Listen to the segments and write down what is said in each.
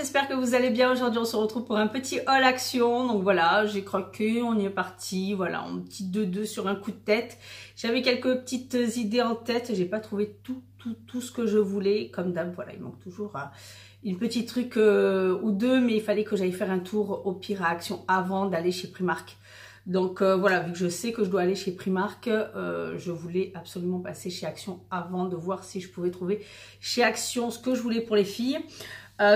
j'espère que vous allez bien. Aujourd'hui on se retrouve pour un petit haul action. Donc voilà, j'ai croqué, on y est parti. Voilà, un petit 2-2 sur un coup de tête. J'avais quelques petites idées en tête, j'ai pas trouvé tout ce que je voulais. Comme d'hab, voilà, il manque toujours une petite truc ou deux, mais il fallait que j'aille faire un tour au pire à Action avant d'aller chez Primark. Donc voilà, vu que je sais que je dois aller chez Primark, je voulais absolument passer chez Action avant de voir si je pouvais trouver chez Action ce que je voulais pour les filles.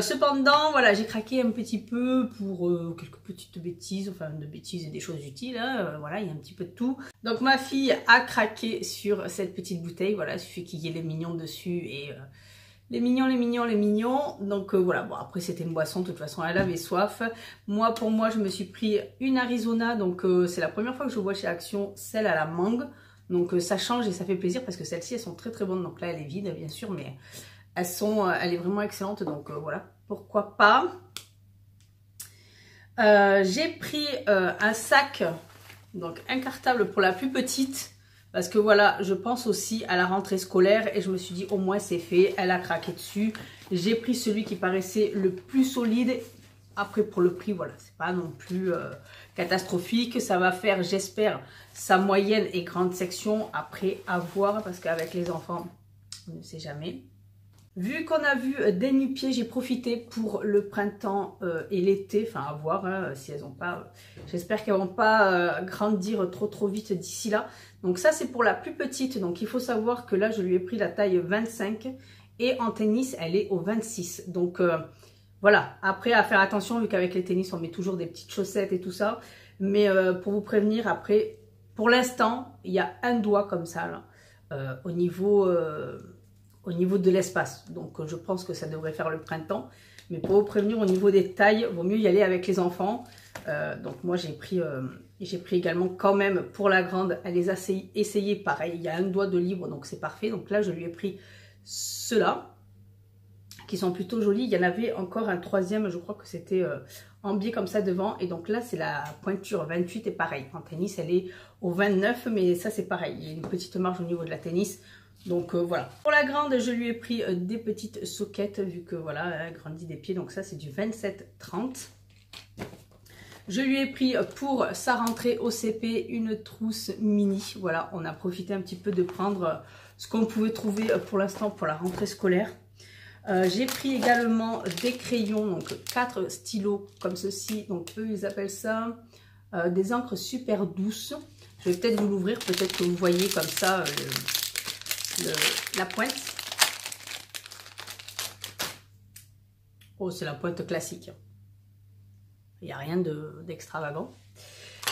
Cependant, voilà, j'ai craqué un petit peu pour quelques petites bêtises, enfin de bêtises et des choses utiles, hein, voilà, il y a un petit peu de tout. Donc ma fille a craqué sur cette petite bouteille, voilà, il suffit qu'il y ait les mignons dessus et... les mignons. Donc voilà, bon après c'était une boisson, de toute façon elle avait soif. Moi, pour moi, je me suis pris une Arizona, donc c'est la première fois que je vois chez Action celle à la mangue. Donc ça change et ça fait plaisir parce que celles-ci elles sont très bonnes. Donc là elle est vide bien sûr, mais elle est vraiment excellente. Donc voilà, pourquoi pas. J'ai pris un sac, donc un cartable pour la plus petite. Parce que voilà, je pense aussi à la rentrée scolaire et je me suis dit au moins c'est fait, elle a craqué dessus. J'ai pris celui qui paraissait le plus solide. Après pour le prix, voilà, c'est pas non plus catastrophique. Ça va faire, j'espère, sa moyenne et grande section. Après à voir parce qu'avec les enfants, on ne sait jamais. Vu qu'on a vu des nu-pieds, j'ai profité pour le printemps et l'été, enfin à voir hein, si elles n'ont pas, j'espère qu'elles vont pas grandir trop vite d'ici là. Donc ça c'est pour la plus petite, donc il faut savoir que là je lui ai pris la taille 25 et en tennis elle est au 26. Donc voilà, après à faire attention vu qu'avec les tennis on met toujours des petites chaussettes et tout ça. Mais pour vous prévenir, après, pour l'instant il y a un doigt comme ça là, au niveau de l'espace. Donc je pense que ça devrait faire le printemps. Mais pour vous prévenir, au niveau des tailles, vaut mieux y aller avec les enfants. Donc moi j'ai pris également quand même pour la grande, elle les a essayées pareil. Il y a un doigt de libre, donc c'est parfait. Donc là je lui ai pris ceux-là, qui sont plutôt jolis. Il y en avait encore un troisième, je crois que c'était en biais comme ça devant. Et donc là c'est la pointure 28 et pareil. En tennis elle est au 29, mais ça c'est pareil. Il y a une petite marge au niveau de la tennis. Donc voilà. Pour la grande, je lui ai pris des petites soquettes vu que voilà, elle grandit des pieds. Donc ça, c'est du 27-30. Je lui ai pris pour sa rentrée au CP une trousse mini. Voilà, on a profité un petit peu de prendre ce qu'on pouvait trouver pour l'instant pour la rentrée scolaire. J'ai pris également des crayons, donc 4 stylos comme ceci. Donc eux, ils appellent ça des encres super douces. Je vais peut-être vous l'ouvrir, peut-être que vous voyez comme ça... la pointe. Oh, c'est la pointe classique. Il n'y a rien d'extravagant.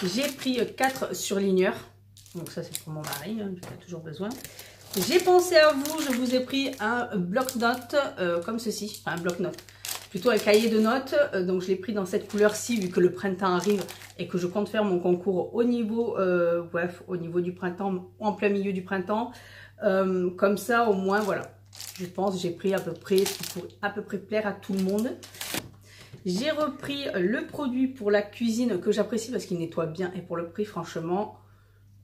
J'ai pris 4 surligneurs. Donc ça, c'est pour mon mari, hein, il a toujours besoin. J'ai pensé à vous, je vous ai pris un bloc-notes comme ceci. Enfin, un bloc-notes. Plutôt un cahier de notes. Donc je l'ai pris dans cette couleur-ci, vu que le printemps arrive et que je compte faire mon concours au niveau, au niveau du printemps, en plein milieu du printemps. Comme ça au moins voilà, je pense j'ai pris à peu près ce qui pourrait à peu près plaire à tout le monde. J'ai repris le produit pour la cuisine que j'apprécie parce qu'il nettoie bien et pour le prix franchement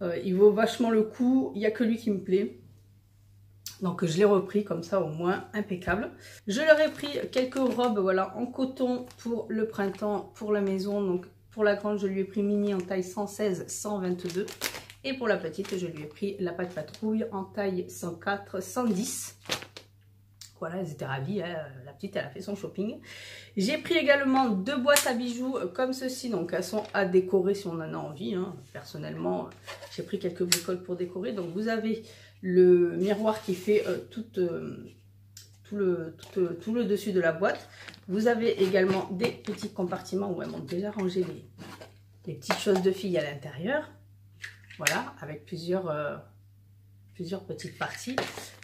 il vaut vachement le coup, il n'y a que lui qui me plaît. Donc je l'ai repris comme ça au moins impeccable. Je leur ai pris quelques robes voilà en coton pour le printemps pour la maison. Donc pour la grande je lui ai pris mini en taille 116-122. Et pour la petite, je lui ai pris la pâte patrouille en taille 104-110. Voilà, elles étaient ravies. Hein. La petite, elle a fait son shopping. J'ai pris également 2 boîtes à bijoux comme ceci. Donc, elles sont à décorer si on en a envie. Hein. Personnellement, j'ai pris quelques bricoles pour décorer. Donc, vous avez le miroir qui fait tout le dessus de la boîte. Vous avez également des petits compartiments où elles m'ont déjà rangé les petites choses de filles à l'intérieur. Voilà, avec plusieurs petites parties.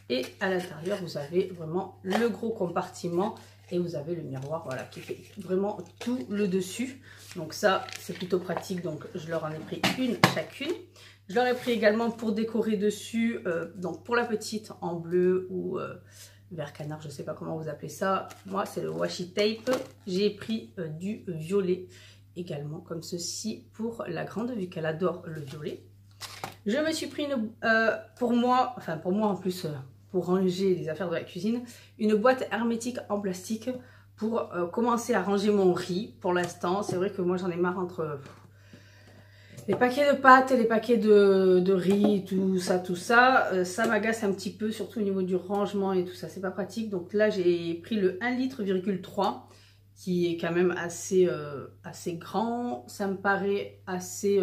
Et à l'intérieur, vous avez vraiment le gros compartiment. Et vous avez le miroir, voilà, qui fait vraiment tout le dessus. Donc ça, c'est plutôt pratique. Donc je leur en ai pris une chacune. Je leur ai pris également pour décorer dessus. Donc pour la petite, en bleu ou vert canard, je ne sais pas comment vous appelez ça. Moi, c'est le washi tape. J'ai pris du violet également, comme ceci, pour la grande, vu qu'elle adore le violet. Je me suis pris pour moi en plus, pour ranger les affaires de la cuisine, une boîte hermétique en plastique pour commencer à ranger mon riz pour l'instant. C'est vrai que moi j'en ai marre entre les paquets de pâtes et les paquets de riz, tout ça. Ça m'agace un petit peu, surtout au niveau du rangement et tout ça, c'est pas pratique. Donc là j'ai pris le 1,3 litre qui est quand même assez grand. Ça me paraît assez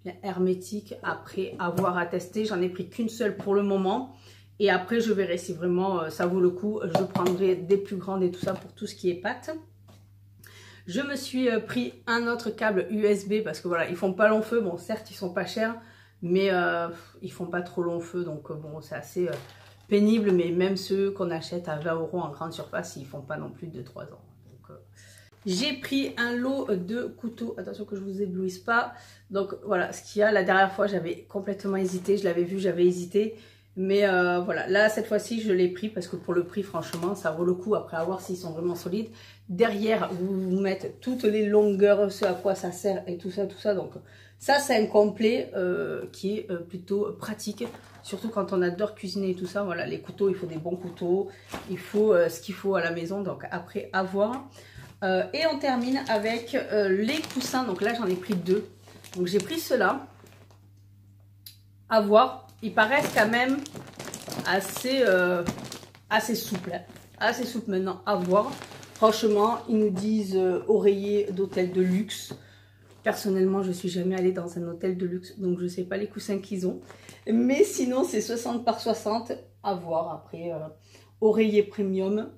bien hermétique après avoir à tester. J'en ai pris qu'une seule pour le moment. Et après, je verrai si vraiment ça vaut le coup. Je prendrai des plus grandes et tout ça pour tout ce qui est pâtes. Je me suis pris un autre câble USB parce que voilà, ils font pas long feu. Bon, certes, ils sont pas chers, mais ils font pas trop long feu. Donc bon, c'est assez pénible. Mais même ceux qu'on achète à 20 € en grande surface, ils font pas non plus de 3 ans. Donc, j'ai pris un lot de couteaux. Attention que je vous éblouisse pas. Donc voilà, ce qu'il y a. La dernière fois, j'avais complètement hésité. Je l'avais vu, j'avais hésité. Mais voilà, là cette fois-ci je l'ai pris parce que pour le prix franchement ça vaut le coup. Après à voir s'ils sont vraiment solides. Derrière vous mettez toutes les longueurs, ce à quoi ça sert et tout ça. Donc ça c'est un complet qui est plutôt pratique. Surtout quand on adore cuisiner et tout ça. Voilà, les couteaux, il faut des bons couteaux. Il faut ce qu'il faut à la maison. Donc après à voir. Et on termine avec les coussins. Donc là j'en ai pris 2. Donc j'ai pris ceux-là. À voir. Ils paraissent quand même assez souples. Assez souples maintenant à voir. Franchement, ils nous disent oreiller d'hôtel de luxe. Personnellement, je ne suis jamais allée dans un hôtel de luxe. Donc, je ne sais pas les coussins qu'ils ont. Mais sinon, c'est 60 par 60. À voir après. Oreiller premium.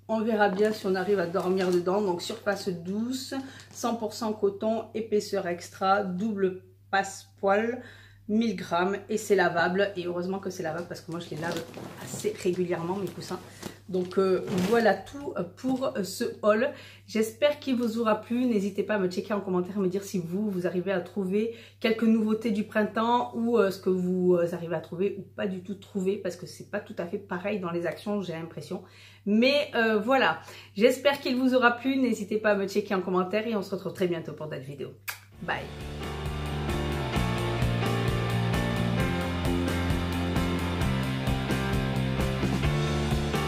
On verra bien si on arrive à dormir dedans. Donc, surface douce. 100% coton. Épaisseur extra. Double passe-poil. 1000 grammes et c'est lavable. Et heureusement que c'est lavable parce que moi je les lave assez régulièrement mes coussins. Donc voilà tout pour ce haul. J'espère qu'il vous aura plu. N'hésitez pas à me checker en commentaire, me dire si vous arrivez à trouver quelques nouveautés du printemps ou ce que vous arrivez à trouver ou pas du tout trouver parce que c'est pas tout à fait pareil dans les actions, j'ai l'impression. Mais voilà, j'espère qu'il vous aura plu. N'hésitez pas à me checker en commentaire et on se retrouve très bientôt pour d'autres vidéos. Bye!